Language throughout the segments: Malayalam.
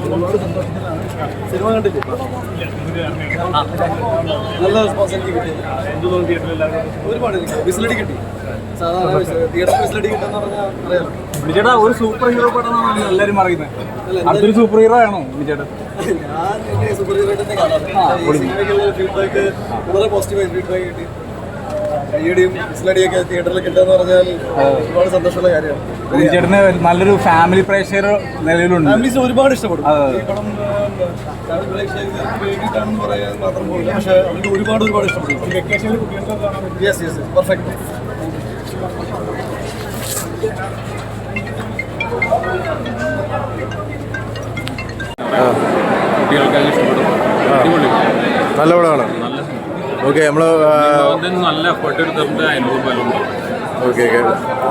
ഒരുപാട് സന്തോഷത്തിലാണ്. സിനിമ കണ്ടില്ലേ? നല്ല റെസ്പോൺസ് എനിക്ക് കിട്ടി. ഒരുപാട് വിസിലടി കിട്ടി. സാധാരണ തിയേറ്റർ വിസിലടി കിട്ടുന്ന പറഞ്ഞാൽ അറിയാലോ. വിജയുടെ ഒരു സൂപ്പർ ഹീറോ പടമാണ് എല്ലാവരും പറയുന്നത്. അടുത്തൊരു സൂപ്പർ ഹീറോ ആണോ വിജയുടെ? ഞാൻ സൂപ്പർ ഹീറോ തന്നെ കാണാം. സിനിമയ്ക്കുള്ള ഫീഡ്ബാക്ക് വളരെ പോസിറ്റീവായി ഫീഡ്ബാക്ക് കിട്ടി. കയ്യടിയും വിസിലടിയൊക്കെ തിയേറ്ററിൽ കിട്ടുകയെന്ന് പറഞ്ഞാൽ ഒരുപാട് സന്തോഷമുള്ള കാര്യമാണ്. വിജയുടെ നല്ലൊരു ഫാമിലി പ്രേക്ഷകർ നിലവിലുണ്ട്. ഫാമിലീസ് ഒരുപാട് ഇഷ്ടപ്പെടും ഈ പടം. വേണ്ടിയിട്ടാണെന്ന് പറയാൻ മാത്രം പോയില്ല, പക്ഷേ അവർക്ക് ഒരുപാട് ഇഷ്ടപ്പെടും. Yes yes perfect. കുട്ടികൾക്കെല്ലാം ഇഷ്ടപ്പെടും. നല്ല പടമാണ്. ഓക്കെ, നമ്മൾ നല്ല എഫേർട്ട് എടുത്തിട്ടുണ്ട്. അതിനോട് ബലമുണ്ട്. ഓക്കെ ഓക്കെ,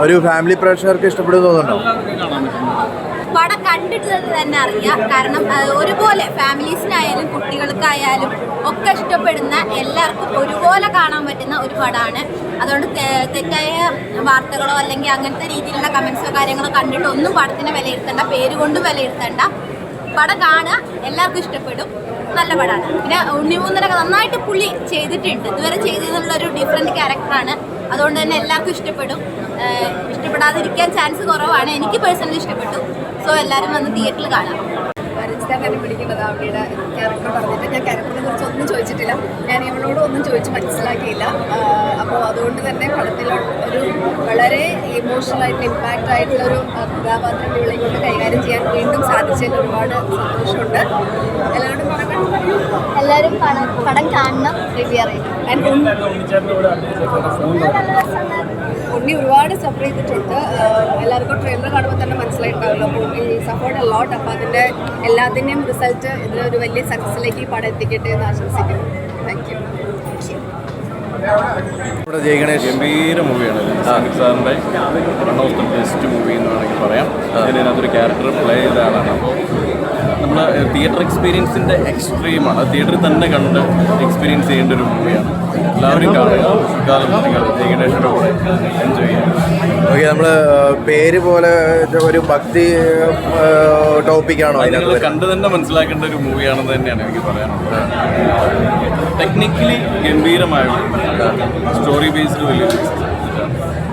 ഒരു ഫാമിലി പ്രേക്ഷകർക്ക് ഇഷ്ടപ്പെടുന്നു തോന്നുന്നുണ്ടോ? പടം കണ്ടിട്ട് തന്നെ അറിയാം. കാരണം ഒരുപോലെ ഫാമിലീസിനായാലും കുട്ടികൾക്കായാലും ഒക്കെ ഇഷ്ടപ്പെടുന്ന, എല്ലാവർക്കും ഒരുപോലെ കാണാൻ പറ്റുന്ന ഒരു പടമാണ്. അതുകൊണ്ട് തെറ്റായ വാർത്തകളോ അല്ലെങ്കിൽ അങ്ങനത്തെ രീതിയിലുള്ള കമൻസോ കാര്യങ്ങളോ കണ്ടിട്ട് ഒന്നും പടത്തിനെ വിലയിരുത്തേണ്ട, പേര് കൊണ്ട് വിലയിരുത്തേണ്ട. പടം കാണുക, എല്ലാവർക്കും ഇഷ്ടപ്പെടും. നല്ല പടമാണ്. പിന്നെ ഉണ്ണിമൂന്നനൊക്കെ നന്നായിട്ട് പുള്ളി ചെയ്തിട്ടുണ്ട്. ഇതുവരെ ചെയ്തതിനുള്ളൊരു ഡിഫറെൻറ്റ് ക്യാരക്ടറാണ്. അതുകൊണ്ട് തന്നെ എല്ലാവർക്കും ഇഷ്ടപ്പെടും. ഇഷ്ടപ്പെടാതിരിക്കാൻ ചാൻസ് കുറവാണ്. എനിക്ക് പേഴ്സണലി ഇഷ്ടപ്പെട്ടു. സോ എല്ലാവരും വന്ന് തിയേറ്ററിൽ കാണാം. തന്നെ പിടിക്കുന്നത് അവരുടെ ക്യാരക്ടർ പറഞ്ഞിട്ട് ഞാൻ ക്യാരക്ടറിനെ കുറിച്ച് ഒന്നും ചോദിച്ചിട്ടില്ല. ഞാൻ ഇവളോട് ഒന്നും ചോദിച്ച് മനസ്സിലാക്കിയില്ല. അപ്പോൾ അതുകൊണ്ട് തന്നെ പടത്തിലുള്ള ഒരു വളരെ ഇമോഷണലായിട്ട് ഇമ്പാക്റ്റ് ആയിട്ടുള്ള ഒരു കഥാപാത്രം ഇവളെ കൊണ്ട് കൈകാര്യം ചെയ്യാൻ വീണ്ടും സാധിച്ചതിൽ ഒരുപാട് സന്തോഷമുണ്ട്. എല്ലാവരോടും എല്ലാവരും പടം കാണണം, റിവ്യൂ അറിയണം. ഉണ്ണി ഒരുപാട് സഫർ ചെയ്തിട്ടുണ്ട്. എല്ലാവർക്കും ട്രെയിലർ കാണുമ്പോൾ തന്നെ മനസ്സിലായിട്ടുണ്ടാവില്ല. അപ്പോൾ ഈ സപ്പോർട്ട് എ ലോട്ട്. അപ്പോൾ അതിൻ്റെ എല്ലാത്തിൻ്റെയും റിസൾട്ട് ഇതിലൊരു വലിയ സക്സസ്സിലേക്ക് ഈ പടം എത്തിക്കട്ടെ എന്ന് ആശംസിക്കുന്നു. Thank you. ഗംഭീര മൂവിയാണ്. സാനിക് സാറിൻ്റെ one of the best movie എന്ന് വേണമെങ്കിൽ പറയാം. അതിനകത്തൊരു ക്യാരക്ടർ പ്ലേ ചെയ്ത ആളാണ്. അപ്പോൾ നമ്മൾ തിയേറ്റർ എക്സ്പീരിയൻസിൻ്റെ എക്സ്ട്രീമാണ്. അത് തിയേറ്ററിൽ തന്നെ കണ്ട് എക്സ്പീരിയൻസ് ചെയ്യേണ്ട ഒരു മൂവിയാണ്. എല്ലാവരും കാണുക. നിങ്ങൾ ജയഗണേഷിൻ്റെ കൂടെ എൻജോയ് ചെയ്യാം. ഓക്കെ, നമ്മൾ പേര് പോലെ ഒരു ഭക്തി ടോപ്പിക്കാണോ? നിങ്ങൾ കണ്ട് തന്നെ മനസ്സിലാക്കേണ്ട ഒരു മൂവിയാണെന്ന് തന്നെയാണ് എനിക്ക് പറയാനുള്ളത്. ടെക്നിക്കലി ഗംഭീരമായുള്ള സ്റ്റോറി ബേസ്ഡ് വലിയ.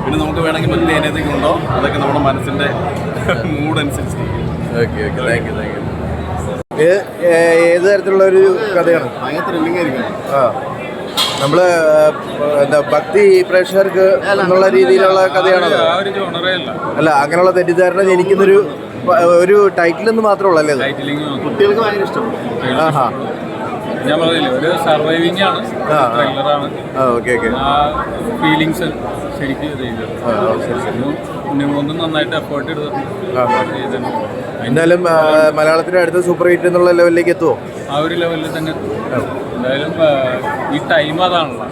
പിന്നെ നമുക്ക് വേണമെങ്കിൽ മറ്റേ ഏതൊക്കെ ഉണ്ടോ അതൊക്കെ നമ്മുടെ മനസ്സിൻ്റെ മൂഡ് അനുസരിച്ച്. Okay okay, thank you thank you. ഏത് തരത്തിലുള്ള ഒരു കഥയാണ്? ഭയങ്കര ത്രില്ലിംഗ് ആയിരിക്കും. ആ, നമ്മൾ എന്താ ഭക്തി പ്രേക്ഷകർക്ക് എന്നുള്ള രീതിയിലുള്ള കഥയാണത്? അല്ല, അങ്ങനെയുള്ള തെറ്റിദ്ധാരണ ജനിക്കുന്നൊരു ഒരു ടൈറ്റിലൊന്നും മാത്രമേ ഉള്ളൂ അല്ലേ? കുട്ടികൾക്ക് ഭയങ്കര ഇഷ്ടപ്പെടും. ആഹാ, ഞാൻ പറഞ്ഞില്ലേ, ഒരു സർവൈവിംഗ് ആണ്. ട്രെയിലറാണ്. ഓക്കെ ഓക്കെ, ആ ഫീലിങ്സ് ശരിക്കും ഉണ്ണിമൂന്നും നന്നായിട്ട് എഫേർട്ട് എടുത്തിട്ടുണ്ട്. എന്തായാലും മലയാളത്തിന്റെ അടുത്ത സൂപ്പർ ഹിറ്റ് എന്നുള്ള ലെവലിലേക്ക് എത്തുമോ? ആ ഒരു ലെവലിൽ തന്നെ എന്തായാലും ഈ ടൈം അതാണല്ലോ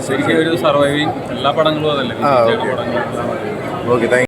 ശരിക്കും ഒരു സർവൈവിങ്. എല്ലാ പടങ്ങളും അതല്ലേ. Okay, thank you.